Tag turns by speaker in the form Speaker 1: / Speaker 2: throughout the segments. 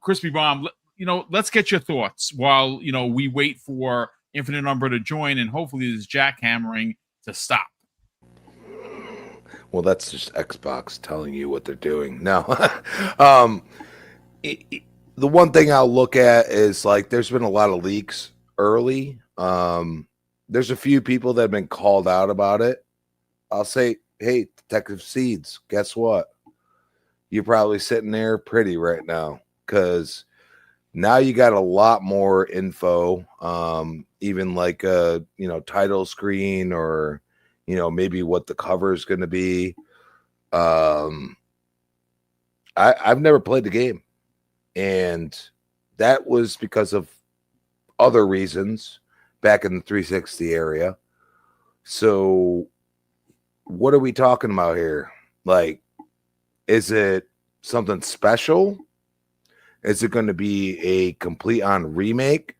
Speaker 1: Crispy Bomb, let's get your thoughts while, we wait for Infinite Number to join and hopefully this jackhammering to stop.
Speaker 2: Well, that's just Xbox telling you what they're doing. No. The one thing I'll look at is like there's been a lot of leaks early. There's a few people that have been called out about it. I'll say, hey, Detective Seeds, guess what? You're probably sitting there pretty right now because now you got a lot more info, even like a title screen or maybe what the cover is going to be. I've never played the game, and that was because of other reasons back in the 360 area. So what are we talking about here? Like, is it something special? Is it going to be a complete on remake,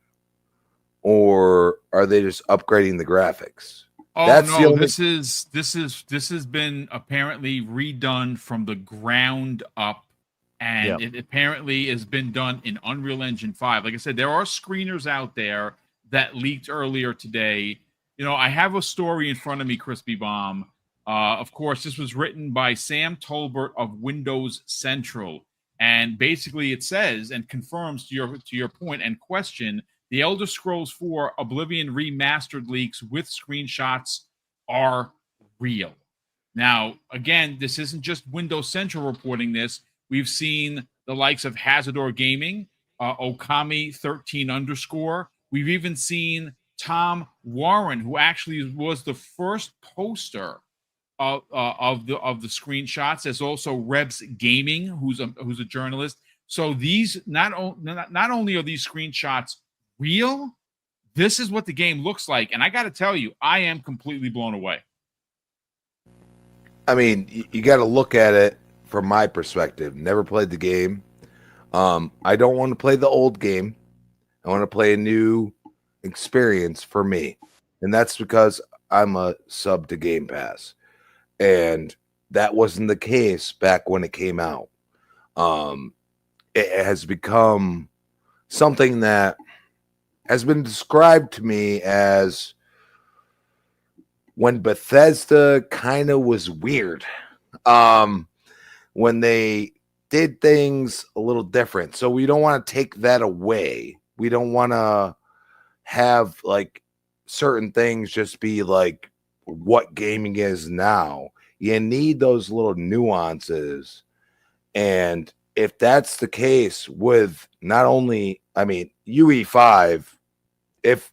Speaker 2: or are they just upgrading the graphics?
Speaker 1: Oh, that's no, this has been apparently redone from the ground up, and it apparently has been done in Unreal Engine 5. Like I said, there are screeners out there that leaked earlier today. I have a story in front of me, Crispy Bomb. Of course, this was written by Sam Tolbert of Windows Central. And basically it says and confirms to your point and question, the Elder Scrolls 4 Oblivion Remastered leaks with screenshots are real. Now, again, this isn't just Windows Central reporting this. We've seen the likes of Hazardor Gaming, Okami 13 _. We've even seen Tom Warren, who actually was the first poster of the screenshots. There's also Rebs Gaming, who's a journalist. So these not only are these screenshots real, this is what the game looks like, and I got to tell you, I am completely blown away.
Speaker 2: I mean, you got to look at it from my perspective. Never played the game. I don't want to play the old game. I want to play a new experience for me, and that's because I'm a sub to Game Pass. And that wasn't the case back when it came out. It has become something that has been described to me as when Bethesda kind of was weird. When they did things a little different. So we don't want to take that away. We don't want to have like certain things just be like what gaming is now. You need those little nuances. And if that's the case with not only, UE5, if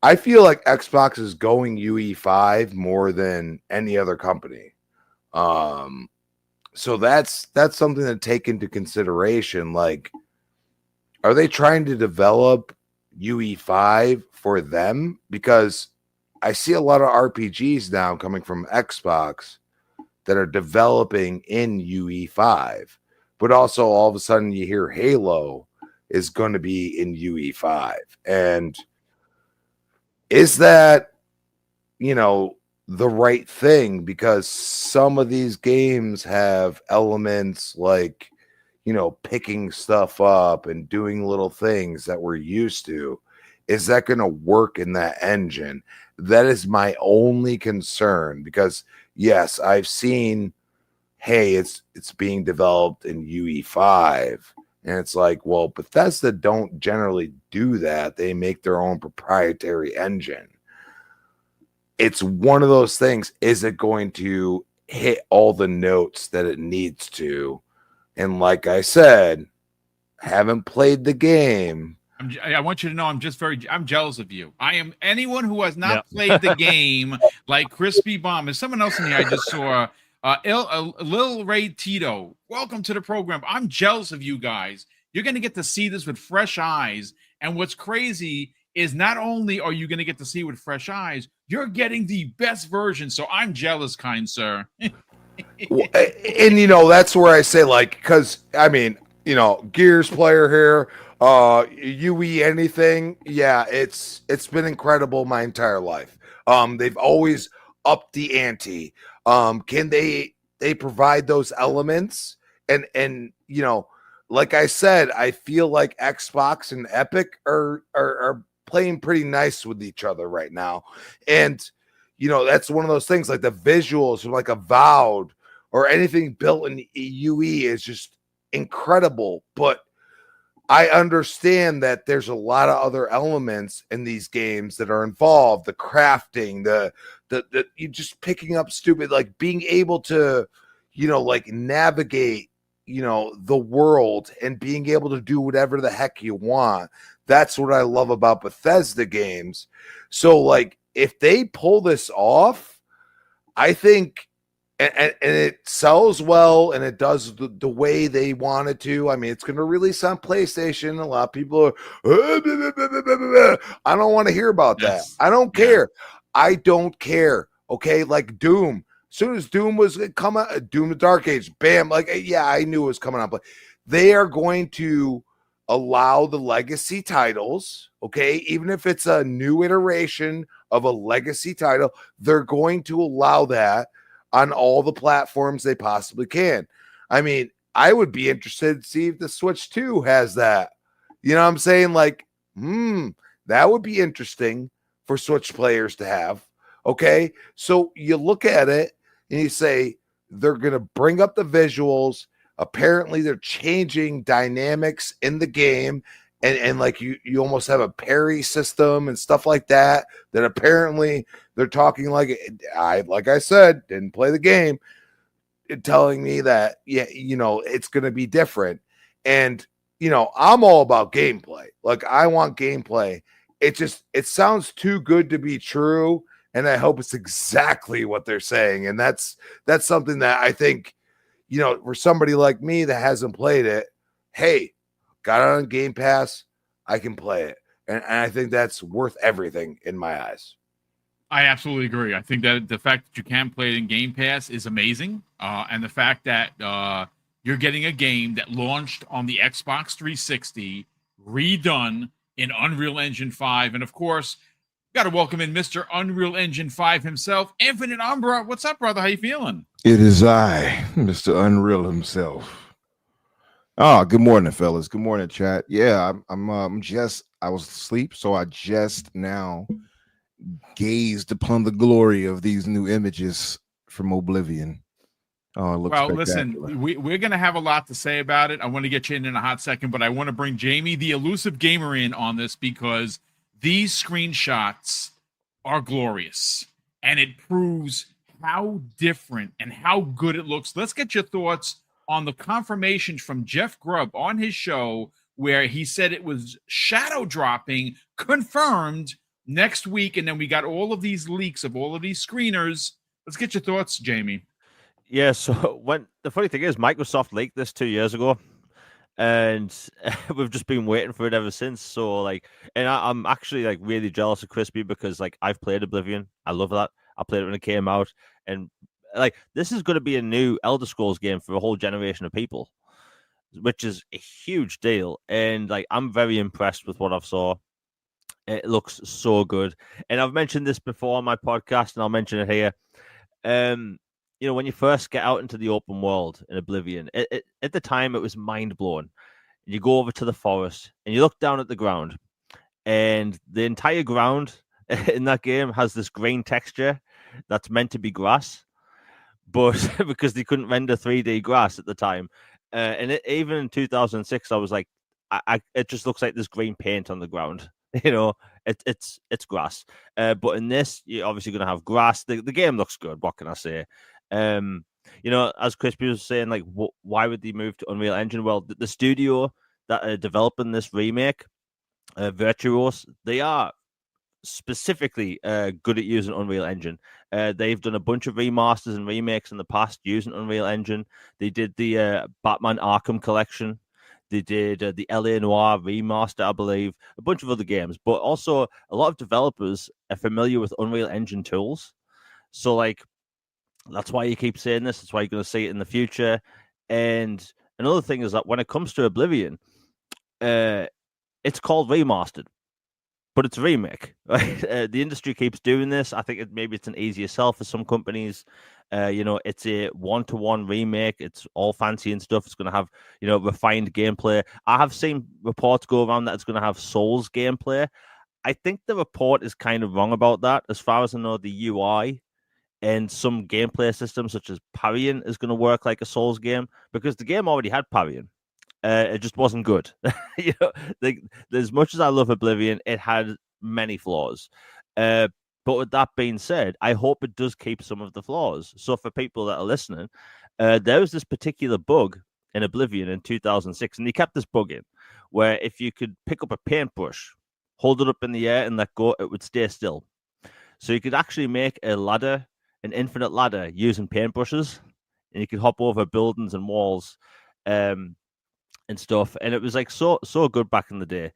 Speaker 2: I feel like Xbox is going UE5 more than any other company. So that's something to take into consideration. Like, are they trying to develop UE5 for them? Because I see a lot of RPGs now coming from Xbox that are developing in UE5, but also all of a sudden you hear Halo is going to be in UE5. And is that, the right thing? Because some of these games have elements like, picking stuff up and doing little things that we're used to. Is that going to work in that engine? That is my only concern, because yes, I've seen, hey, it's being developed in UE5, and it's like, well, Bethesda don't generally do that. They make their own proprietary engine. It's one of those things. Is it going to hit all the notes that it needs to? And like I said, haven't played the game.
Speaker 1: I want you to know I'm jealous of you. I am anyone who has not played the game like Crispy Bomb. There's someone else in here I just saw. Lil Ray Tito. Welcome to the program. I'm jealous of you guys. You're going to get to see this with fresh eyes. And what's crazy is not only are you going to get to see it with fresh eyes, you're getting the best version. So I'm jealous, kind sir.
Speaker 2: And that's where I say, like, because Gears player here, UE anything, it's been incredible my entire life. They've always upped the ante. Can they provide those elements and like I said, I feel like Xbox and Epic are playing pretty nice with each other right now. And that's one of those things, like the visuals from like Avowed or anything built in UE is just incredible. But I understand that there's a lot of other elements in these games that are involved, the crafting, the you just picking up stupid, like being able to, like navigate, the world and being able to do whatever the heck you want. That's what I love about Bethesda games. So like if they pull this off, I think and it sells well and it does the way they want it to. I mean, it's going to release on PlayStation. A lot of people are, I don't want to hear about that. I don't care. I don't care. Okay. Like Doom. As soon as Doom was coming, Doom the Dark Age, bam. Like, yeah, I knew it was coming up. But they are going to allow the legacy titles. Okay. Even if it's a new iteration of a legacy title, they're going to allow that on all the platforms they possibly can. I mean, I would be interested to see if the Switch 2 has that. You know what I'm saying? Like, that would be interesting for Switch players to have. Okay. So you look at it and you say, they're going to bring up the visuals. Apparently, they're changing dynamics in the game. And like you almost have a parry system and stuff like that apparently they're talking like I said, didn't play the game, telling me that, it's going to be different. And, I'm all about gameplay. Like I want gameplay. It sounds too good to be true. And I hope it's exactly what they're saying. And that's something that I think, for somebody like me that hasn't played it, hey, got it on Game Pass, I can play it. And I think that's worth everything in my eyes.
Speaker 1: I absolutely agree. I think that the fact that you can play it in Game Pass is amazing. And the fact that you're getting a game that launched on the Xbox 360, redone in Unreal Engine 5. And of course, got to welcome in Mr. Unreal Engine 5 himself, Infinite Umbra. What's up, brother? How you feeling?
Speaker 3: It is I, Mr. Unreal himself. Oh, good morning, fellas. Good morning, chat. Yeah, I was asleep, so I just now gazed upon the glory of these new images from Oblivion. Oh, it looks
Speaker 1: well, listen, we're going to have a lot to say about it. I want to get you in a hot second, but I want to bring Jamie, the elusive gamer, in on this because these screenshots are glorious, and it proves how different and how good it looks. Let's get your thoughts on the confirmation from Jeff Grubb on his show where he said it was shadow dropping, confirmed next week, and then we got all of these leaks of all of these screeners. Let's get your thoughts, Jamie.
Speaker 4: Yeah, so the funny thing is, Microsoft leaked this 2 years ago, and we've just been waiting for it ever since. So, like, and I'm actually like really jealous of Crispy because like I've played Oblivion, I love that. I played it when it came out, and like this is going to be a new Elder Scrolls game for a whole generation of people, which is a huge deal. And like I'm very impressed with what I've saw. It looks so good, and I've mentioned this before on my podcast, and I'll mention it here. When you first get out into the open world in Oblivion, at the time it was mind blowing. You go over to the forest and you look down at the ground, and the entire ground in that game has this green texture that's meant to be grass, but because they couldn't render 3D grass at the time, even in 2006, I was like, it just looks like this green paint on the ground. It's grass. But in this, you're obviously going to have grass. The game looks good. What can I say? As Crispy was saying, like, why would they move to Unreal Engine? Well, the studio that are developing this remake, Virtuos, they are specifically good at using Unreal Engine. They've done a bunch of remasters and remakes in the past using Unreal Engine. They did the Batman Arkham collection. They did the LA Noire remaster, I believe, a bunch of other games. But also, a lot of developers are familiar with Unreal Engine tools. So, like, that's why you keep saying this. That's why you're going to see it in the future. And another thing is that when it comes to Oblivion, it's called remastered. but it's a remake. Right? The industry keeps doing this. I think maybe it's an easier sell for some companies. It's a one-to-one remake. It's all fancy and stuff. It's going to have, refined gameplay. I have seen reports go around that it's going to have Souls gameplay. I think the report is kind of wrong about that. As far as I know, the UI and some gameplay systems such as parrying is going to work like a Souls game, because the game already had parrying. It just wasn't good. As much as I love Oblivion, it had many flaws. But with that being said, I hope it does keep some of the flaws. So for people that are listening, there was this particular bug in Oblivion in 2006, and they kept this bug in, where if you could pick up a paintbrush, hold it up in the air and let go, it would stay still. So you could actually make a ladder, an infinite ladder, using paintbrushes, and you could hop over buildings and walls. And stuff, and it was like so good back in the day.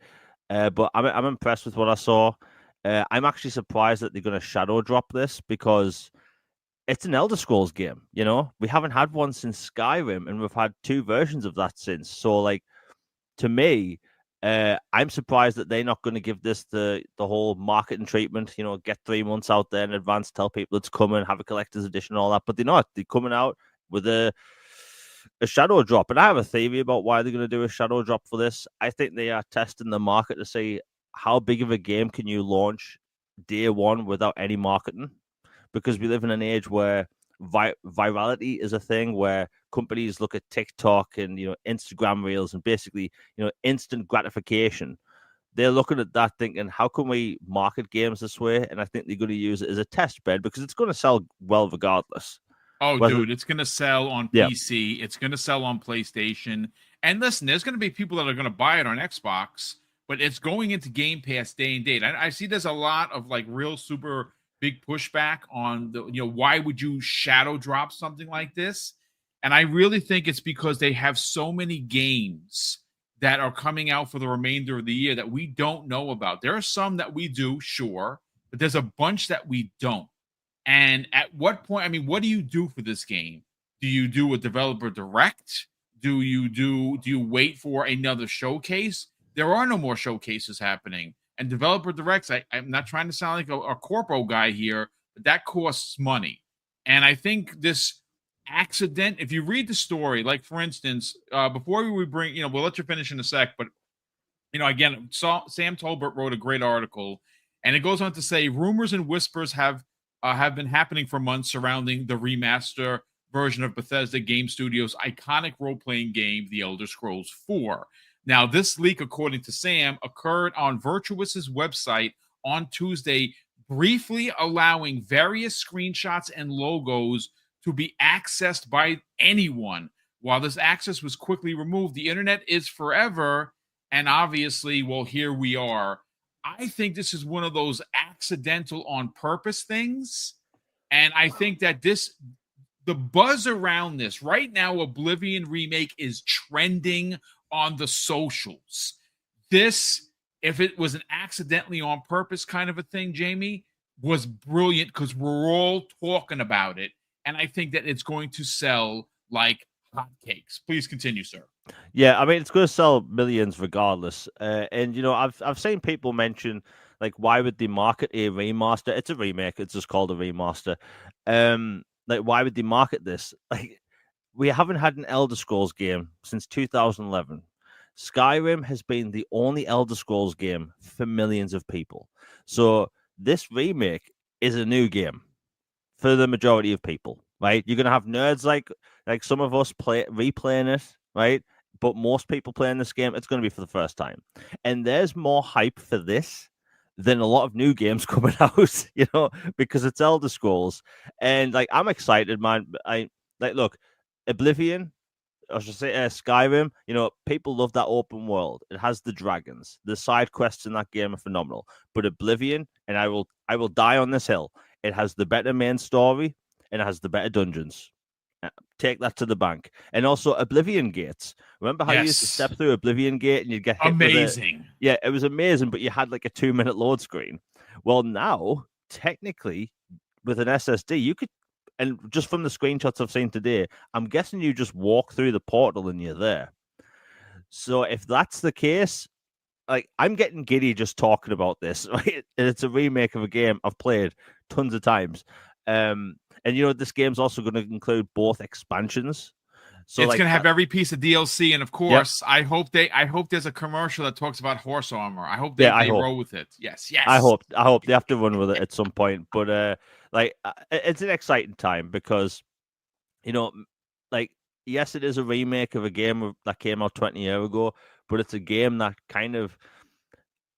Speaker 4: But I'm impressed with what I saw. I'm actually surprised that they're going to shadow drop this, because it's an Elder Scrolls game. We haven't had one since Skyrim, and we've had 2 versions of that since. So, like, to me, I'm surprised that they're not going to give this the whole marketing treatment. Get 3 months out there in advance, tell people it's coming, have a collector's edition, all that. But they're not. They're coming out with a shadow drop. And I have a theory about why they're going to do a shadow drop for this. I think they are testing the market to see how big of a game can you launch day one without any marketing, because we live in an age where virality is a thing, where companies look at TikTok and Instagram reels and basically instant gratification. They're looking at that thinking, how can we market games this way? And I think they're going to use it as a test bed, because it's going to sell well regardless.
Speaker 1: Oh, dude, it's going to sell on PC. It's going to sell on PlayStation. And listen, there's going to be people that are going to buy it on Xbox, but it's going into Game Pass day and date. I see there's a lot of like real super big pushback on the, why would you shadow drop something like this? And I really think it's because they have so many games that are coming out for the remainder of the year that we don't know about. There are some that we do, sure, but there's a bunch that we don't. And at what point, what do you do for this game? Do you do a developer direct? Do you wait for another showcase? There are no more showcases happening. And developer directs, I'm not trying to sound like a corpo guy here, but that costs money. And I think this accident, if you read the story, like for instance, before we bring, we'll let you finish in a sec, but again, Sam Tolbert wrote a great article, and it goes on to say rumors and whispers have been happening for months surrounding the remaster version of Bethesda Game Studios' iconic role-playing game, The Elder Scrolls 4. Now, this leak, according to Sam, occurred on Virtuous's website on Tuesday, briefly allowing various screenshots and logos to be accessed by anyone. While this access was quickly removed, the internet is forever, and obviously, well, here we are. I think this is one of those accidental on purpose things. And I think that the buzz around this right now, Oblivion remake is trending on the socials. This, if it was an accidentally on purpose kind of a thing, Jamie, was brilliant because we're all talking about it. And I think that it's going to sell like hotcakes. Please continue, sir.
Speaker 4: Yeah, it's going to sell millions regardless. And I've seen people mention, like, why would they market a remaster? It's a remake. It's just called a remaster. Like, why would they market this? Like, we haven't had an Elder Scrolls game since 2011. Skyrim has been the only Elder Scrolls game for millions of people. So this remake is a new game for the majority of people, right? You're going to have nerds like some of us replaying it, right? But most people playing this game, it's going to be for the first time. And there's more hype for this than a lot of new games coming out, because it's Elder Scrolls. And like, I'm excited, man. Look, Oblivion, I should say Skyrim, people love that open world. It has the dragons. The side quests in that game are phenomenal. But Oblivion, and I will die on this hill, it has the better main story and it has the better dungeons. Take that to the bank. And also Oblivion gates. Remember how you used to step through Oblivion gate and you'd get hit
Speaker 1: amazing.
Speaker 4: Yeah, it was amazing, but you had like a 2-minute load screen. Well, now, technically, with an SSD, you could, and just from the screenshots I've seen today, I'm guessing you just walk through the portal and you're there. So if that's the case, like I'm getting giddy just talking about this. Right? And it's a remake of a game I've played tons of times. And this game's also going to include both expansions. So
Speaker 1: it's
Speaker 4: like,
Speaker 1: going to have every piece of DLC, and of
Speaker 4: Yep.
Speaker 1: course, I hope there's a commercial that talks about horse armor. I hope they
Speaker 4: hope.
Speaker 1: roll with it. Yes.
Speaker 4: I hope they have to run with it at some point. But it's an exciting time because, like, yes, it is a remake of a game that came out 20 years ago, but it's a game that kind of,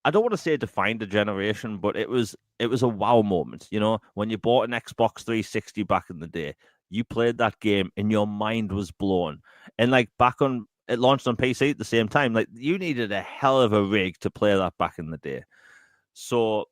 Speaker 4: I don't want to say defined a generation, but it was a wow moment. When you bought an Xbox 360 back in the day, you played that game and your mind was blown. And like it launched on PC at the same time. Like, you needed a hell of a rig to play that back in the day. So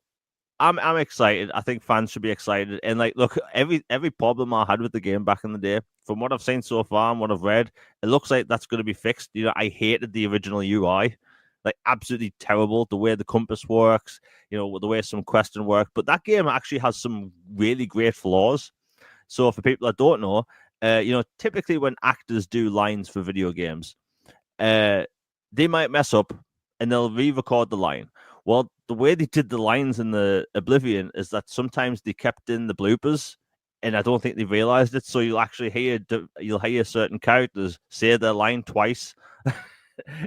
Speaker 4: I'm excited. I think fans should be excited. And like, look, every problem I had with the game back in the day, from what I've seen so far and what I've read, it looks like that's going to be fixed. I hated the original UI. Like, absolutely terrible. The way the compass works, the way some question work. But that game actually has some really great flaws. So for people that don't know, typically when actors do lines for video games, they might mess up and they'll re-record the line. Well, the way they did the lines in the Oblivion is that sometimes they kept in the bloopers, and I don't think they realized it. So you'll actually hear certain characters say their line twice.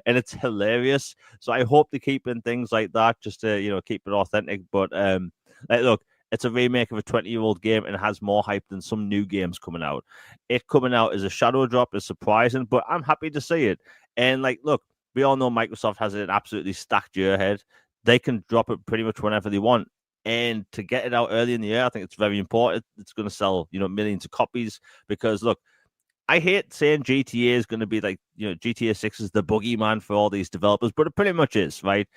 Speaker 4: And it's hilarious. So I hope they keep in things like that just to keep it authentic. But look, it's a remake of a 20-year-old game and it has more hype than some new games coming out. It coming out as a shadow drop is surprising, but I'm happy to see it. And like, look, we all know Microsoft has an absolutely stacked year ahead. They can drop it pretty much whenever they want. And to get it out early in the year, I think it's very important. It's going to sell, millions of copies because, look, I hate saying GTA is going to be like, GTA 6 is the boogeyman for all these developers, but it pretty much is, right?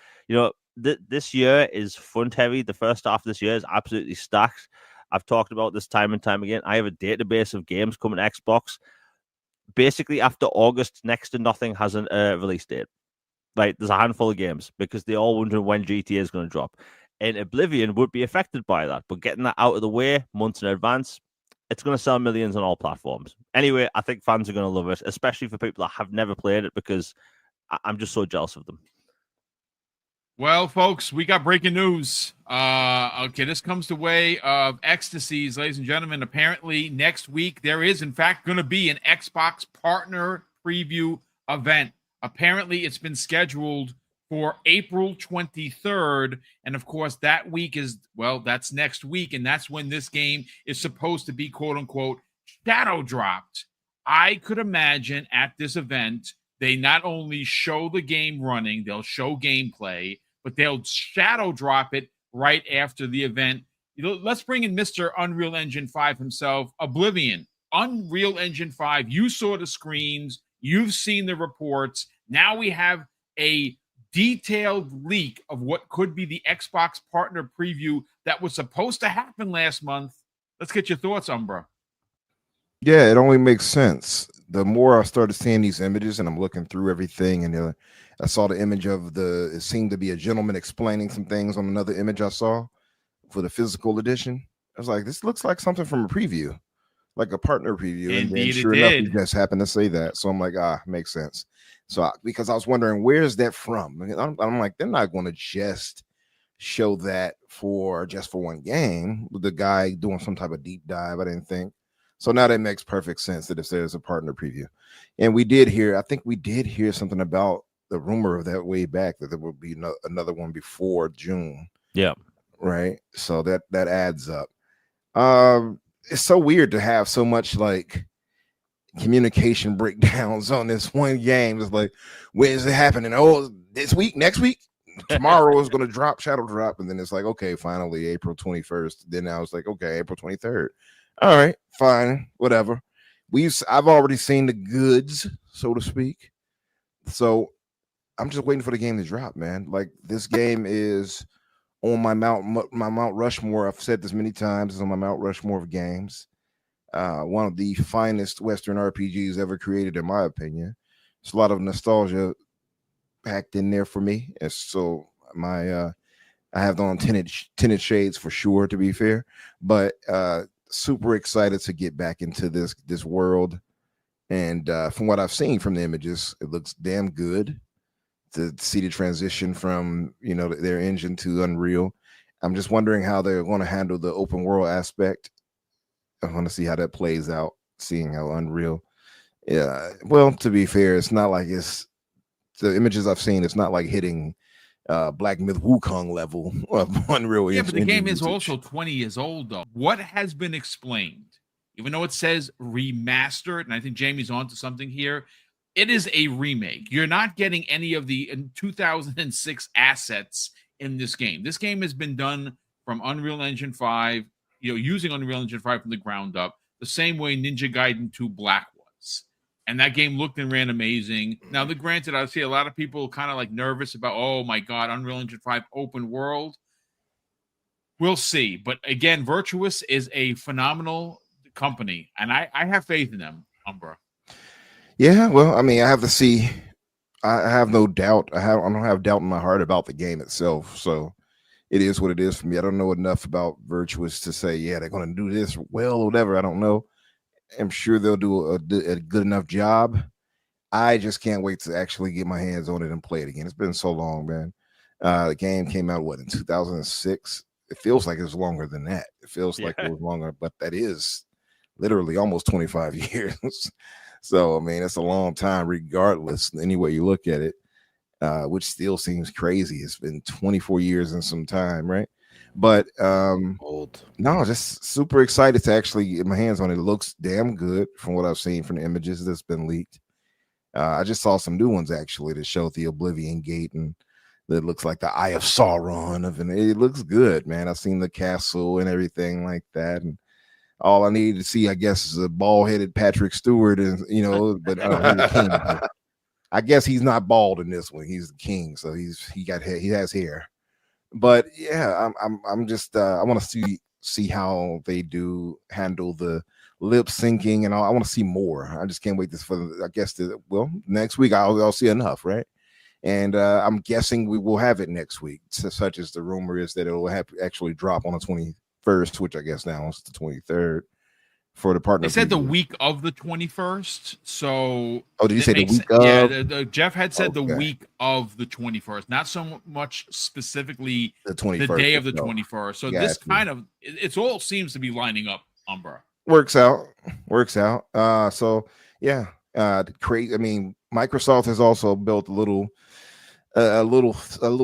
Speaker 4: This year is front heavy. The first half of this year is absolutely stacked. I've talked about this time and time again. I have a database of games coming to Xbox. Basically, after August, next to nothing has a release date. Right? There's a handful of games because they're all wondering when GTA is going to drop. And Oblivion would be affected by that. But getting that out of the way months in advance, it's going to sell millions on all platforms. Anyway, I think fans are going to love it, especially for people that have never played it because I'm just so jealous of them.
Speaker 1: Well, folks, we got breaking news. Okay, this comes the way of ecstasies, ladies and gentlemen. Apparently, next week, there is, in fact, going to be an Xbox partner preview event. Apparently, it's been scheduled for April 23rd. And, of course, that week is, that's next week. And that's when this game is supposed to be, quote-unquote, shadow dropped. I could imagine at this event, they not only show the game running, they'll show gameplay, but they'll shadow drop it right after the event. Let's bring in Mr. Unreal Engine 5 himself, Oblivion. Unreal Engine 5, you saw the screens, you've seen the reports. Now we have a detailed leak of what could be the Xbox partner preview that was supposed to happen last month. Let's get your thoughts, Umbra.
Speaker 3: Yeah, it only makes sense. The more I started seeing these images and I'm looking through everything, and I saw the image of it seemed to be a gentleman explaining some things on another image I saw for the physical edition. I was like, this looks like something from a preview, like a partner preview.
Speaker 1: Indeed,
Speaker 3: and then sure enough, he just happened to say that. So I'm like, makes sense. So because I was wondering, where's that from? I'm like, they're not going to just show that for one game with the guy doing some type of deep dive. I didn't think. So now that makes perfect sense that if there's a partner preview. And I think we did hear something about the rumor of that way back, that there would be another one before June.
Speaker 4: Yeah.
Speaker 3: Right. So that adds up. It's so weird to have so much like communication breakdowns on this one game. It's like, when is it happening? Oh, this week, next week, tomorrow is going to drop, shadow drop. And then it's like, okay, finally April 21st. Then I was like, okay, April 23rd. All right, fine, whatever. I've already seen the goods, so to speak. So I'm just waiting for the game to drop, man. Like, this game is on my Mount Rushmore. I've said this many times. It's on my Mount Rushmore of games. One of the finest Western RPGs ever created, in my opinion. It's a lot of nostalgia packed in there for me. And so I have on tinted shades for sure, to be fair. But super excited to get back into this world. And from what I've seen from the images, it looks damn good. to see the transition from their engine to Unreal. I'm just wondering how they're going to handle the open world aspect. I want to see how that plays out, seeing how Unreal. Yeah, well, to be fair, it's not like it's the images I've seen. It's not like hitting Black Myth Wukong level of Unreal.
Speaker 1: Yeah, but the game is
Speaker 3: usage.
Speaker 1: also 20 years old, though. What has been explained, even though it says remastered, and I think Jamie's onto something here, it is a remake. You're not getting any of the 2006 assets in this game. This game has been done from Unreal Engine 5, using Unreal Engine 5 from the ground up, the same way Ninja Gaiden 2 Black was. And that game looked and ran amazing. Now, granted, I see a lot of people kind of like nervous about, oh my God, Unreal Engine 5 open world. We'll see. But again, Virtuous is a phenomenal company, and I have faith in them, Umbra.
Speaker 3: Yeah, well, I mean, I have to see. I have no doubt. I don't have doubt in my heart about the game itself. So it is what it is for me. I don't know enough about Virtuous to say, yeah, they're going to do this well or whatever. I don't know. I'm sure they'll do a good enough job. I just can't wait to actually get my hands on it and play it again. It's been so long, man. The game came out, in 2006? It feels like it's longer than that. It feels like it was longer, but that is literally almost 25 years. So, I mean, it's a long time regardless, any way you look at it, which still seems crazy. It's been 24 years and some time, right? But no, just super excited to actually get my hands on it. It looks damn good from what I've seen from the images that's been leaked. I just saw some new ones actually that show the Oblivion Gate, and that looks like the Eye of Sauron. And it looks good, man. I've seen the castle and everything like that, and all I need to see, I guess, is a bald-headed Patrick Stewart, and but the king. I guess he's not bald in this one. He's the king, so he has hair. But yeah, I'm just I want to see how they do handle the lip syncing, and I want to see more. I just can't wait next week I'll see enough, right? And I'm guessing we will have it next week, such as the rumor is that it will actually drop on the 21st, which I guess now is the 23rd for the partner.
Speaker 1: They said the week of the 21st. So,
Speaker 3: did you say the week of?
Speaker 1: Yeah, Jeff had said the week of the 21st, not so much specifically the 21st, the day of the 21st. So this kind of it all seems to be lining up. Umbra
Speaker 3: works out. So yeah, crazy. I mean, Microsoft has also built a little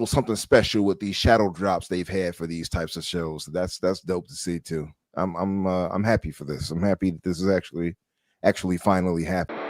Speaker 3: something special with these shadow drops they've had for these types of shows. That's dope to see too. I'm happy for this. I'm happy that this is actually finally happening.